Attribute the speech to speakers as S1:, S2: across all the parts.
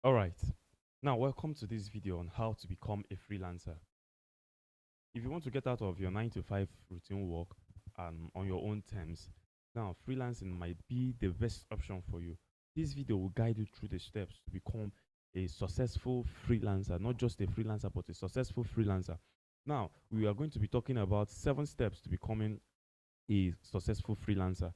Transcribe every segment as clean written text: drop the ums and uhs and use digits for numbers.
S1: All right. Now, welcome to this video on how to become a freelancer. If you want to get out of your 9 to 5 routine work on your own terms, now freelancing might be the best option for you. This video will guide you through the steps to become a successful freelancer, not just a freelancer, but a successful freelancer. Now, we are going to be talking about 7 steps to becoming a successful freelancer.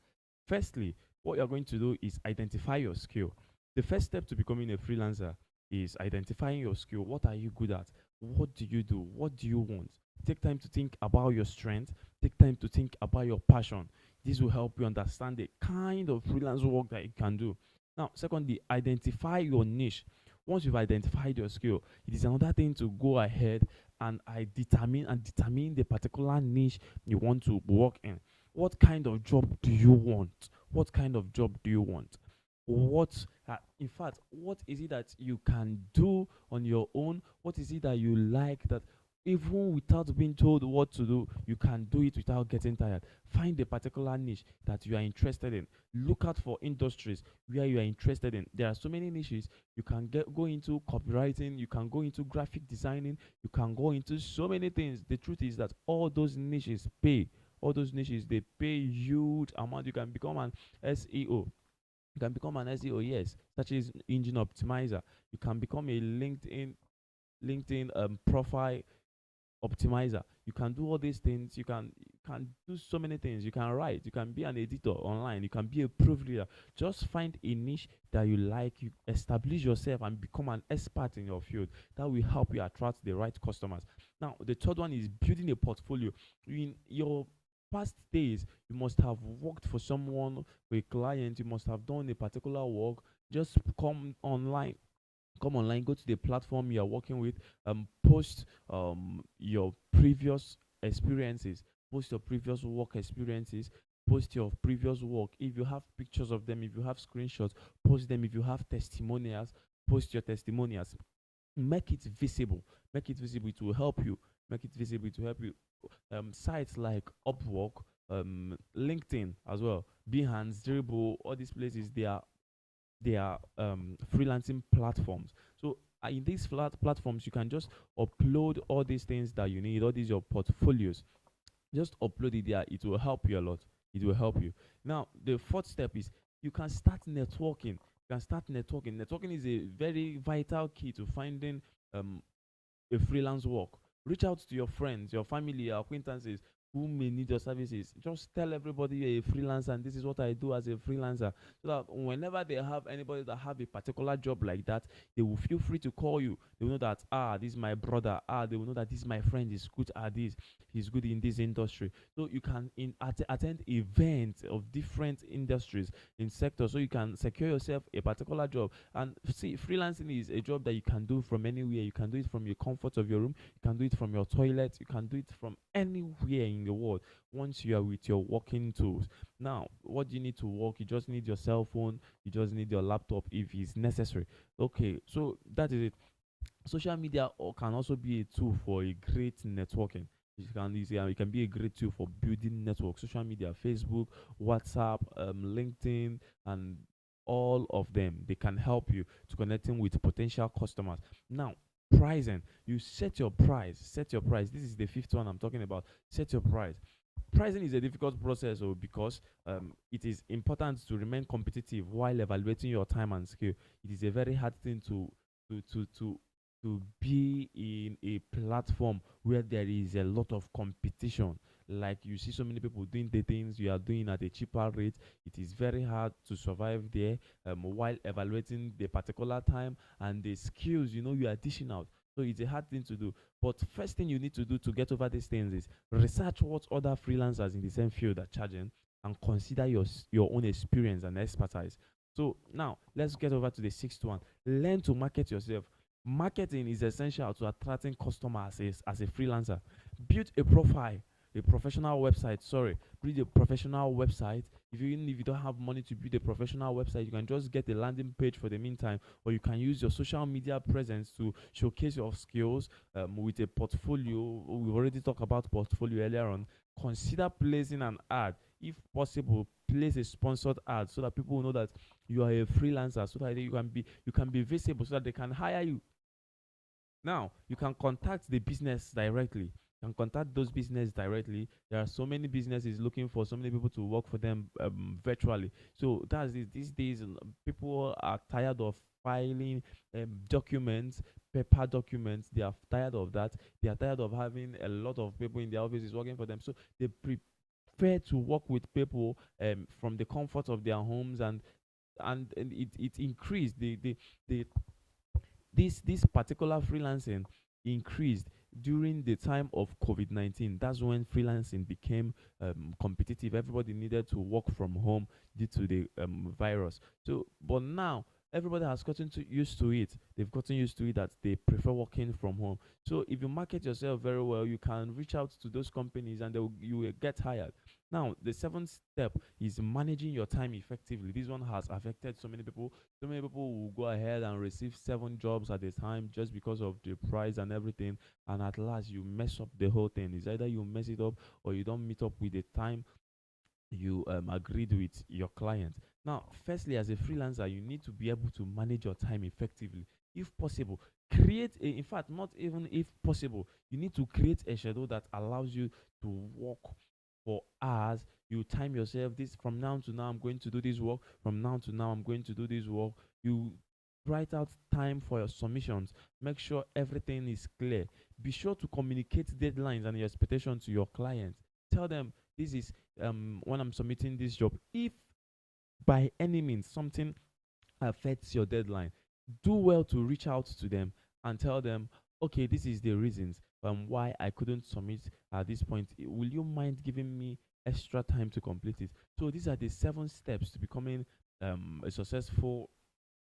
S1: Firstly, what you're going to do is identify your skill. The first step to becoming a freelancer is identifying your skill. What are you good at? What do you do? What do you want? Take time to think about your strength. Take time to think about your passion. This will help you understand the kind of freelance work that you can do. Now, secondly, identify your niche. Once you've identified your skill, it is another thing to go ahead and determine the particular niche you want to work in. What kind of job do you want? What kind of job do you want? In fact, what is it that you can do on your own? What is it that you like that even without being told what to do, you can do it without getting tired? Find a particular niche that you are interested in. Look out for industries where you are interested in. There are so many niches. You can go into copywriting, you can go into graphic designing, you can go into so many things. The truth is that all those niches pay. All those niches, they pay huge amount. You can become an SEO. You can become an SEO, yes, such as engine optimizer. You can become a LinkedIn profile optimizer. You can do all these things. You can do so many things. You can write. You can be an editor online. You can be a proof reader. Just find a niche that you like. You establish yourself and become an expert in your field. That will help you attract the right customers. Now, the third one is building a portfolio. In your past days, you must have worked for someone, for a client. You must have done a particular work. Just come online, go to the platform you are working with, post your previous experiences, post your previous work experiences, post your previous work. If you have pictures of them, if you have screenshots, post them. If you have testimonials, post your testimonials. Make it visible. Make it visible. It will help you. Make it visible to help you. Sites like Upwork, LinkedIn as well, Behance, Dribble, all these places, they are freelancing platforms. So in these platforms, you can just upload all these things that you need, all these your portfolios. Just upload it there. It will help you a lot. It will help you. Now, the fourth step is you can start networking. You can start networking. Networking is a very vital key to finding a freelance work. Reach out to your friends, your family, your acquaintances who may need your services. Just tell everybody you're a freelancer and this is what I do as a freelancer. So that whenever they have anybody that have a particular job like that, they will feel free to call you. They will know that this is my brother. They will know that this is my friend. He's good at this. He's good in this industry. So you can attend events of different industries in sectors, so you can secure yourself a particular job. And see, freelancing is a job that you can do from anywhere. You can do it from your comfort of your room. You can do it from your toilet. You can do it from anywhere in the world once you are with your working tools. Now, what do you need to work? You just need your cell phone. You just need your laptop if it's necessary. Okay, so that is it. Social media can also be a tool for a great networking. It can be a great tool for building network. Social media, Facebook, WhatsApp, LinkedIn, and all of them, they can help you to connecting with potential customers. Now, pricing, you set your price. This is the fifth one I'm talking about. Set your price. Pricing is a difficult process, because it is important to remain competitive while evaluating your time and skill. It is a very hard thing to to to to be in a platform where there is a lot of competition. Like you see so many people doing the things you are doing at a cheaper rate. It is very hard to survive there, while evaluating the particular time and the skills you are dishing out. So it's a hard thing to do. But first thing you need to do to get over these things is research what other freelancers in the same field are charging, and consider your own experience and expertise. So now let's get over to the sixth one. Learn to market yourself. Marketing is essential to attracting customers as a freelancer. Build a profile, a professional website. Sorry, build a professional website. Even if you don't have money to build a professional website, you can just get a landing page for the meantime, or you can use your social media presence to showcase your skills with a portfolio. We've already talked about portfolio earlier on. Consider placing an ad. If possible, place a sponsored ad so that people will know that you are a freelancer, so that you can be visible, so that they can hire you. Now you can contact the business directly. You can contact those business directly. There are so many businesses looking for so many people to work for them virtually. So that's it. These days, people are tired of filing documents, paper documents. They are tired of that. They are tired of having a lot of people in their offices working for them. So they prefer to work with people from the comfort of their homes, and it increased the this particular freelancing increased during the time of COVID-19. That's when freelancing became competitive. Everybody needed to work from home due to the virus. So, but now everybody has gotten used to it. They've gotten used to it that they prefer working from home. So, if you market yourself very well, you can reach out to those companies, and you will get hired. Now, the seventh step is managing your time effectively. This one has affected so many people. So many people will go ahead and receive 7 jobs at a time just because of the price and everything, and at last you mess up the whole thing. It's either you mess it up, or you don't meet up with the time you agreed with your client. Now, firstly, as a freelancer, you need to be able to manage your time effectively. If possible, in fact, not even if possible, you need to create a schedule that allows you to work for hours. You time yourself. This from now to now, I'm going to do this work. From now to now, I'm going to do this work. You write out time for your submissions. Make sure everything is clear. Be sure to communicate deadlines and your expectations to your clients. Tell them this is when I'm submitting this job. If by any means something affects your deadline, do well to reach out to them and tell them, okay, this is the reasons why I couldn't submit at this point. Will you mind giving me extra time to complete it? So these are the 7 steps to becoming a successful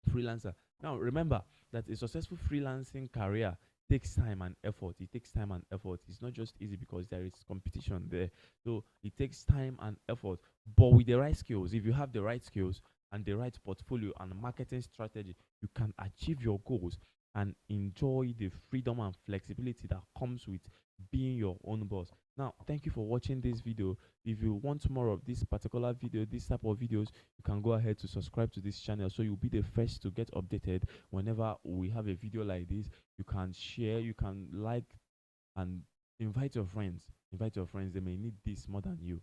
S1: freelancer. Now remember that a successful freelancing career takes time and effort. It takes time and effort. It's not just easy because there is competition there. So it takes time and effort. But with the right skills, if you have the right skills and the right portfolio and marketing strategy, you can achieve your goals and enjoy the freedom and flexibility that comes with being your own boss. Now, thank you for watching this video. If you want more of this particular video, this type of videos, you can go ahead to subscribe to this channel, so you'll be the first to get updated whenever we have a video like this. You can share, you can like, and invite your friends. Invite your friends. They may need this more than you.